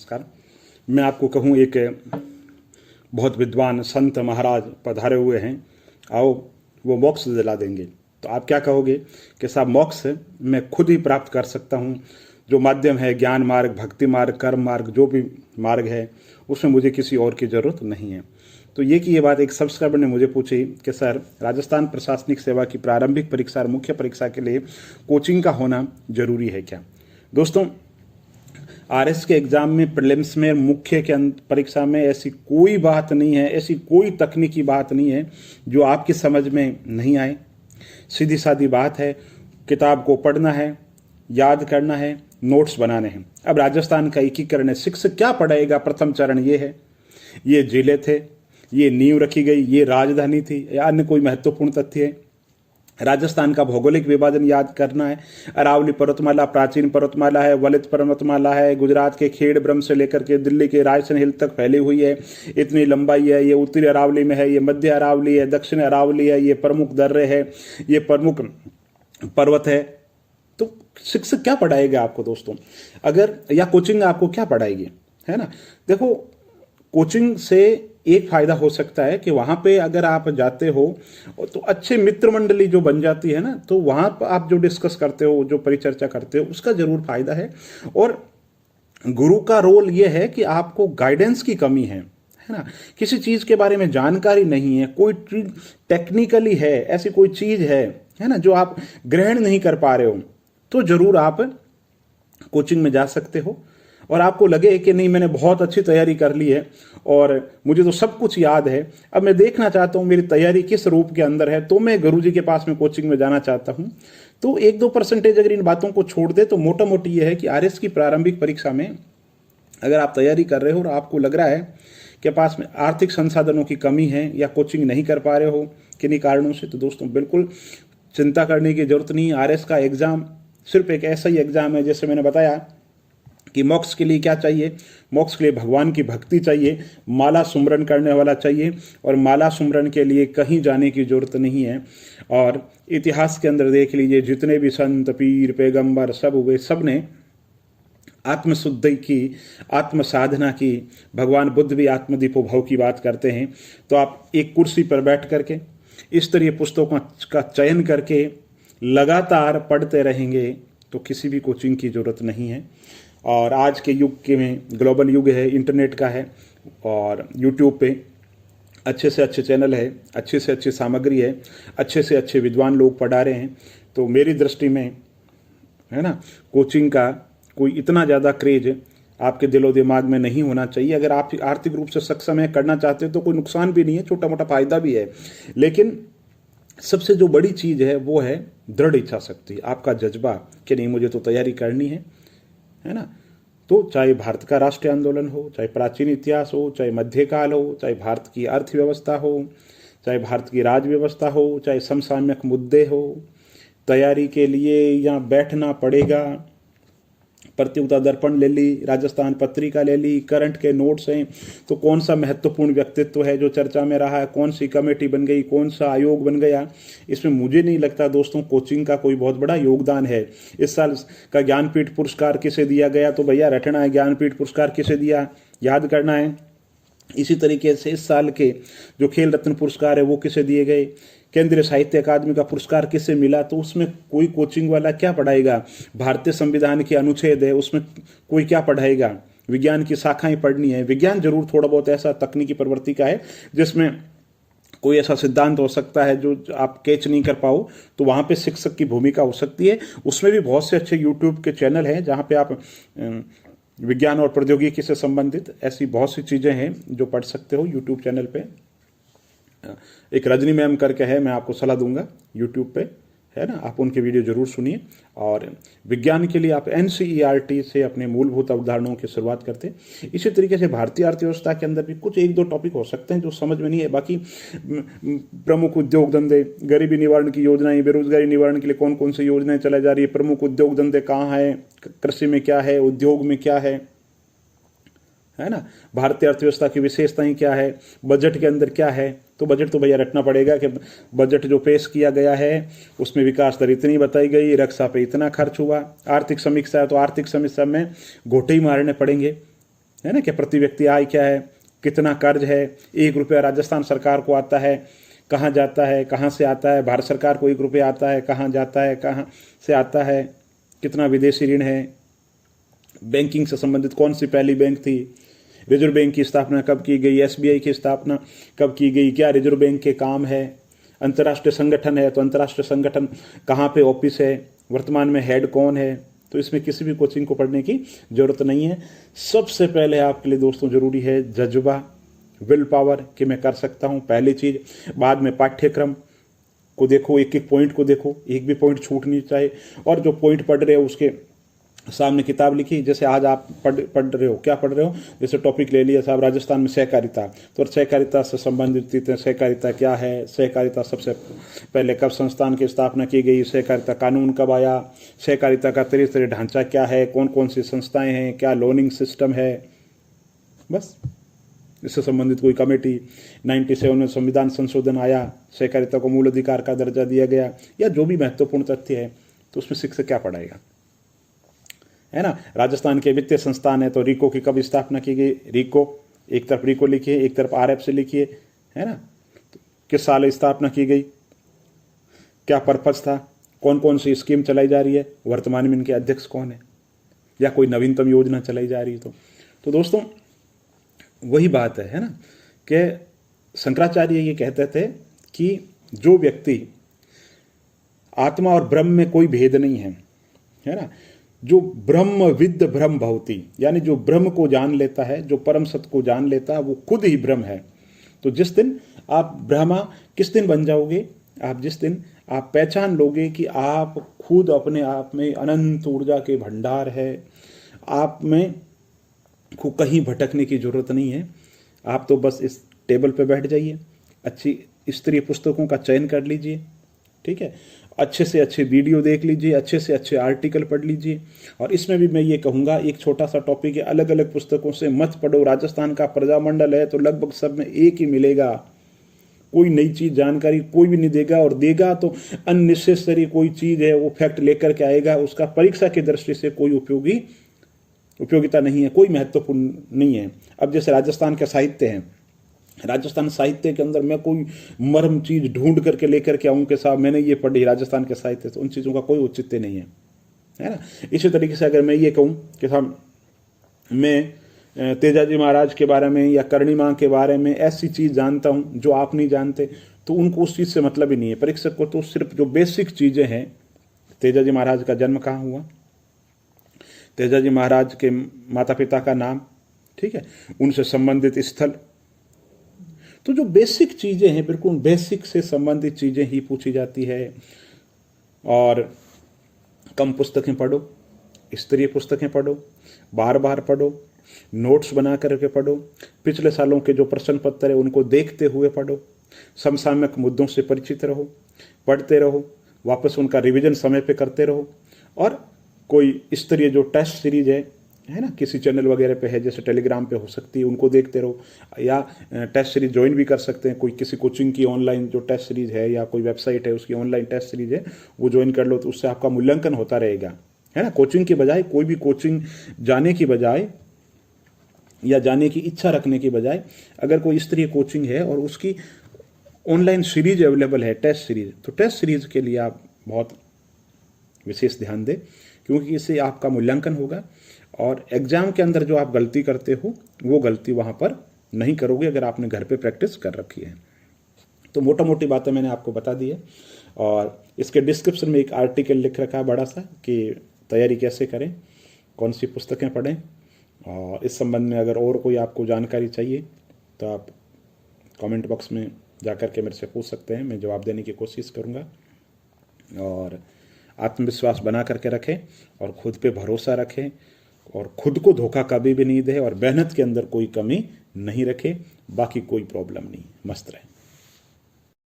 नमस्कार। मैं आपको कहूँ, एक बहुत विद्वान संत महाराज पधारे हुए हैं, आओ वो मोक्ष दिला देंगे। तो आप क्या कहोगे कि साहब मोक्ष मैं खुद ही प्राप्त कर सकता हूँ, जो माध्यम है ज्ञान मार्ग, भक्ति मार्ग, कर्म मार्ग, जो भी मार्ग है उसमें मुझे किसी और की ज़रूरत नहीं है। तो ये बात एक सब्सक्राइबर ने मुझे पूछी कि सर, राजस्थान प्रशासनिक सेवा की प्रारंभिक परीक्षा और मुख्य परीक्षा के लिए कोचिंग का होना जरूरी है क्या? दोस्तों, आरएस के एग्जाम में, प्रीलिम्स में, मुख्य के परीक्षा में ऐसी कोई बात नहीं है, ऐसी कोई तकनीकी बात नहीं है जो आपकी समझ में नहीं आए। सीधी सादी बात है, किताब को पढ़ना है, याद करना है, नोट्स बनाने हैं। अब राजस्थान का एकीकरण है, शिक्षक क्या पढ़ाएगा? प्रथम चरण ये है, ये जिले थे, ये नींव रखी गई, ये राजधानी थी, या अन्य कोई महत्वपूर्ण तथ्य है? राजस्थान का भौगोलिक विभाजन याद करना है। अरावली पर्वतमाला प्राचीन पर्वतमाला है, वलित पर्वतमाला है, गुजरात के खेड़ ब्रह्म से लेकर के दिल्ली के रायसन हिल तक फैली हुई है, इतनी लंबाई है। ये उत्तरी अरावली में है, ये मध्य अरावली है, दक्षिण अरावली है, ये प्रमुख दर्रे है, ये प्रमुख पर्वत है। तो शिक्षक क्या पढ़ाएगा आपको दोस्तों? अगर या कोचिंग आपको क्या पढ़ाएगी, है ना? देखो, कोचिंग से एक फायदा हो सकता है कि वहां पे अगर आप जाते हो तो अच्छे मित्र मंडली जो बन जाती है ना, तो वहां पर आप जो डिस्कस करते हो, जो परिचर्चा करते हो, उसका जरूर फायदा है। और गुरु का रोल ये है कि आपको गाइडेंस की कमी है ना, किसी चीज के बारे में जानकारी नहीं है, कोई चीज टेक्निकली है, ऐसी कोई चीज है ना, जो आप ग्रहण नहीं कर पा रहे हो, तो जरूर आप कोचिंग में जा सकते हो। और आपको लगे कि नहीं, मैंने बहुत अच्छी तैयारी कर ली है और मुझे तो सब कुछ याद है, अब मैं देखना चाहता हूँ मेरी तैयारी किस रूप के अंदर है, तो मैं गुरुजी के पास में कोचिंग में जाना चाहता हूँ। तो 1-2% अगर इन बातों को छोड़ दे तो मोटा मोटी ये है कि आरएस की प्रारंभिक परीक्षा में अगर आप तैयारी कर रहे हो और आपको लग रहा है कि पास में आर्थिक संसाधनों की कमी है या कोचिंग नहीं कर पा रहे हो किन्हीं कारणों से, तो दोस्तों बिल्कुल चिंता करने की जरूरत नहीं। आरएस का एग्जाम सिर्फ एक ऐसा ही एग्जाम है, जैसे मैंने बताया कि मोक्ष के लिए क्या चाहिए? मोक्ष के लिए भगवान की भक्ति चाहिए, माला सुमरन करने वाला चाहिए, और माला सुमरन के लिए कहीं जाने की जरूरत नहीं है। और इतिहास के अंदर देख लीजिए, जितने भी संत, पीर, पैगंबर सब हुए, सब ने आत्मशुद्धि की, आत्म साधना की। भगवान बुद्ध भी आत्मदीपो भव की बात करते हैं। तो आप एक कुर्सी पर बैठ करके इस तरह पुस्तकों का चयन करके लगातार पढ़ते रहेंगे तो किसी भी कोचिंग की जरूरत नहीं है। और आज के युग के में ग्लोबल युग है, इंटरनेट का है, और यूट्यूब पे अच्छे से अच्छे चैनल है, अच्छे से अच्छी सामग्री है, अच्छे से अच्छे विद्वान लोग पढ़ा रहे हैं। तो मेरी दृष्टि में, है ना, कोचिंग का कोई इतना ज़्यादा क्रेज आपके दिलो दिमाग में नहीं होना चाहिए। अगर आप आर्थिक रूप से सक्षम है, करना चाहते हो, तो कोई नुकसान भी नहीं है, छोटा मोटा फायदा भी है। लेकिन सबसे जो बड़ी चीज़ है वो है दृढ़ इच्छा शक्ति, आपका जज्बा कि नहीं, मुझे तो तैयारी करनी है ना। तो चाहे भारत का राष्ट्रीय आंदोलन हो, चाहे प्राचीन इतिहास हो, चाहे मध्यकाल हो, चाहे भारत की अर्थव्यवस्था हो, चाहे भारत की राज व्यवस्था हो, चाहे समसामयिक मुद्दे हो, तैयारी के लिए यहाँ बैठना पड़ेगा। प्रतियोगिता दर्पण ले ली, राजस्थान पत्रिका ले ली, करंट के नोट्स हैं, तो कौन सा महत्वपूर्ण व्यक्तित्व है जो चर्चा में रहा है, कौन सी कमेटी बन गई, कौन सा आयोग बन गया, इसमें मुझे नहीं लगता दोस्तों कोचिंग का कोई बहुत बड़ा योगदान है। इस साल का ज्ञानपीठ पुरस्कार किसे दिया गया, तो भैया रटना है, ज्ञानपीठ पुरस्कार किसे दिया, याद करना है। इसी तरीके से इस साल के जो खेल रत्न पुरस्कार है वो किसे दिए गए, केंद्रीय साहित्य अकादमी का पुरस्कार किसे मिला, तो उसमें कोई कोचिंग वाला क्या पढ़ाएगा? भारतीय संविधान के अनुच्छेद है, उसमें कोई क्या पढ़ाएगा? विज्ञान की शाखाएं पढ़नी है। विज्ञान जरूर थोड़ा बहुत ऐसा तकनीकी प्रवृत्ति का है जिसमें कोई ऐसा सिद्धांत हो सकता है जो आप कैच नहीं कर पाओ, तो वहाँ पे शिक्षक की भूमिका हो सकती है। उसमें भी बहुत से अच्छे यूट्यूब के चैनल हैं जहाँ पे आप विज्ञान और प्रौद्योगिकी से संबंधित ऐसी बहुत सी चीज़ें हैं जो पढ़ सकते हो यूट्यूब चैनल पे। एक रजनी मैम करके है, मैं आपको सलाह दूंगा यूट्यूब पे, है ना, आप उनके वीडियो जरूर सुनिए। और विज्ञान के लिए आप एनसीईआरटी से अपने मूलभूत अवधारणाओं की शुरुआत करते हैं। इसी तरीके से भारतीय अर्थव्यवस्था के अंदर भी कुछ 1-2 टॉपिक हो सकते हैं जो समझ में नहीं है। बाकी प्रमुख उद्योग धंधे, गरीबी निवारण की योजनाएं, बेरोजगारी निवारण के लिए कौन कौन सी योजनाएं चलाई जा रही है, प्रमुख उद्योग धंधे कहाँ है, कृषि में क्या है, उद्योग में क्या है ना, भारतीय अर्थव्यवस्था की विशेषताएं क्या है, बजट के अंदर क्या है। तो बजट तो भैया रटना पड़ेगा कि बजट जो पेश किया गया है उसमें विकास दर इतनी बताई गई, रक्षा पे इतना खर्च हुआ। आर्थिक समीक्षा है तो आर्थिक समीक्षा में घोटे ही मारने पड़ेंगे, है ना, कि प्रति व्यक्ति आय क्या है, कितना कर्ज है, 1 रुपया राजस्थान सरकार को आता है, कहाँ जाता है, कहाँ से आता है, भारत सरकार को 1 रुपया आता है, कहाँ जाता है, कहाँ से आता है, कितना विदेशी ऋण है, बैंकिंग से संबंधित कौन सी पहली बैंक थी, रिजर्व बैंक की स्थापना कब की गई, एसबीआई की स्थापना कब की गई, क्या रिजर्व बैंक के काम है, अंतर्राष्ट्रीय संगठन है तो अंतर्राष्ट्रीय संगठन कहाँ पे ऑफिस है, वर्तमान में हेड कौन है। तो इसमें किसी भी कोचिंग को पढ़ने की जरूरत नहीं है। सबसे पहले आपके लिए दोस्तों जरूरी है जज्बा, विल पावर, कि मैं कर सकता हूँ, पहली चीज। बाद में पाठ्यक्रम को देखो, एक एक पॉइंट को देखो, एक भी पॉइंट छूट नहीं चाहिए। और जो पॉइंट पढ़ रहे हो उसके सामने किताब लिखी, जैसे आज आप पढ़ रहे हो, क्या पढ़ रहे हो, जैसे टॉपिक ले लिया साहब राजस्थान में सहकारिता, तो सहकारिता से संबंधित सहकारिता क्या है, सहकारिता सबसे पहले कब संस्थान की स्थापना की गई, सहकारिता कानून कब आया, सहकारिता का त्रिस्तरीय ढांचा क्या है, कौन कौन सी संस्थाएं हैं, क्या लोनिंग सिस्टम है, बस इससे संबंधित कोई कमेटी, 97 में संविधान संशोधन आया, सहकारिता को मूल अधिकार का दर्जा दिया गया, या जो भी महत्वपूर्ण तथ्य है, तो उसमें शिक्षक क्या पढ़ाएगा, है ना। राजस्थान के वित्तीय संस्थान है तो रीको की कब स्थापना की गई, रीको एक तरफ रीको लिखिए, एक तरफ आरएफ से लिखिए, है ना। तो किस साल स्थापना की गई, क्या पर्पज था, कौन कौन सी स्कीम चलाई जा रही है, वर्तमान में इनके अध्यक्ष कौन है, या कोई नवीनतम योजना चलाई जा रही है। तो दोस्तों वही बात है ना, कि शंकराचार्य ये कहते थे कि जो व्यक्ति आत्मा और ब्रह्म में कोई भेद नहीं है ना, जो ब्रह्म विद ब्रह्म भवति, यानी जो ब्रह्म को जान लेता है, जो परम सत्य को जान लेता है, वो खुद ही ब्रह्म है। तो जिस दिन आप ब्रह्मा किस दिन बन जाओगे, आप जिस दिन आप पहचान लोगे कि आप खुद अपने आप में अनंत ऊर्जा के भंडार है, आप में को कहीं भटकने की जरूरत नहीं है। आप तो बस इस टेबल पे बैठ जाइए, अच्छी स्तरीय पुस्तकों का चयन कर लीजिए, ठीक है, अच्छे से अच्छे वीडियो देख लीजिए, अच्छे से अच्छे आर्टिकल पढ़ लीजिए। और इसमें भी मैं ये कहूँगा, एक छोटा सा टॉपिक है, अलग अलग पुस्तकों से मत पढ़ो। राजस्थान का प्रजामंडल है तो लगभग सब में एक ही मिलेगा, कोई नई चीज जानकारी कोई भी नहीं देगा, और देगा तो अननेसेसरी कोई चीज है वो फैक्ट लेकर के आएगा, उसका परीक्षा की दृष्टि से कोई उपयोगिता नहीं है, कोई महत्वपूर्ण नहीं है। अब जैसे राजस्थान के साहित्य हैं, राजस्थान साहित्य के अंदर मैं कोई मर्म चीज ढूंढ करके लेकर के आऊं कि साहब मैंने ये पढ़ी राजस्थान के साहित्य, तो उन चीजों का कोई औचित्य नहीं है ना। इसी तरीके से अगर मैं ये कहूं कि साहब मैं तेजाजी महाराज के बारे में या करणी माँ के बारे में ऐसी चीज जानता हूं जो आप नहीं जानते, तो उनको उस चीज से मतलब ही नहीं है। परीक्षक को तो सिर्फ जो बेसिक चीजें हैं, तेजाजी महाराज का जन्म कहाँ हुआ, तेजाजी महाराज के माता पिता का नाम, ठीक है, उनसे संबंधित स्थल, तो जो बेसिक चीजें हैं, बिल्कुल बेसिक से संबंधित चीजें ही पूछी जाती है। और कम पुस्तकें पढ़ो, स्तरीय पुस्तकें पढ़ो, बार बार पढ़ो, नोट्स बना करके पढ़ो, पिछले सालों के जो प्रश्न पत्र है उनको देखते हुए पढ़ो, समसामयिक मुद्दों से परिचित रहो, पढ़ते रहो, वापस उनका रिवीजन समय पे करते रहो। और कोई स्तरीय जो टेस्ट सीरीज है ना, किसी चैनल वगैरह पे है, जैसे टेलीग्राम पे हो सकती है, उनको देखते रहो, या टेस्ट सीरीज ज्वाइन भी कर सकते हैं। कोई किसी कोचिंग की ऑनलाइन जो टेस्ट सीरीज है, या कोई वेबसाइट है उसकी ऑनलाइन टेस्ट सीरीज है, वो ज्वाइन कर लो, तो उससे आपका मूल्यांकन होता रहेगा, है ना। कोचिंग की बजाय, कोई भी कोचिंग जाने की बजाय या जाने की इच्छा रखने की बजाय, अगर कोई स्तरीय कोचिंग है और उसकी ऑनलाइन सीरीज अवेलेबल है, टेस्ट सीरीज, तो टेस्ट सीरीज के लिए आप बहुत विशेष ध्यान दें, क्योंकि इससे आपका मूल्यांकन होगा और एग्जाम के अंदर जो आप गलती करते हो वो गलती वहाँ पर नहीं करोगे अगर आपने घर पे प्रैक्टिस कर रखी है। तो मोटा मोटी बातें मैंने आपको बता दी है, और इसके डिस्क्रिप्शन में एक आर्टिकल लिख रखा है बड़ा सा कि तैयारी कैसे करें, कौन सी पुस्तकें पढ़ें। और इस संबंध में अगर और कोई आपको जानकारी चाहिए तो आप कमेंट बॉक्स में जा कर के मेरे से पूछ सकते हैं, मैं जवाब देने की कोशिश करूँगा। और आत्मविश्वास बना करके रखें और खुद पे भरोसा रखें, और खुद को धोखा कभी भी नहीं दे, और मेहनत के अंदर कोई कमी नहीं रखे। बाकी कोई प्रॉब्लम नहीं, मस्त रहें।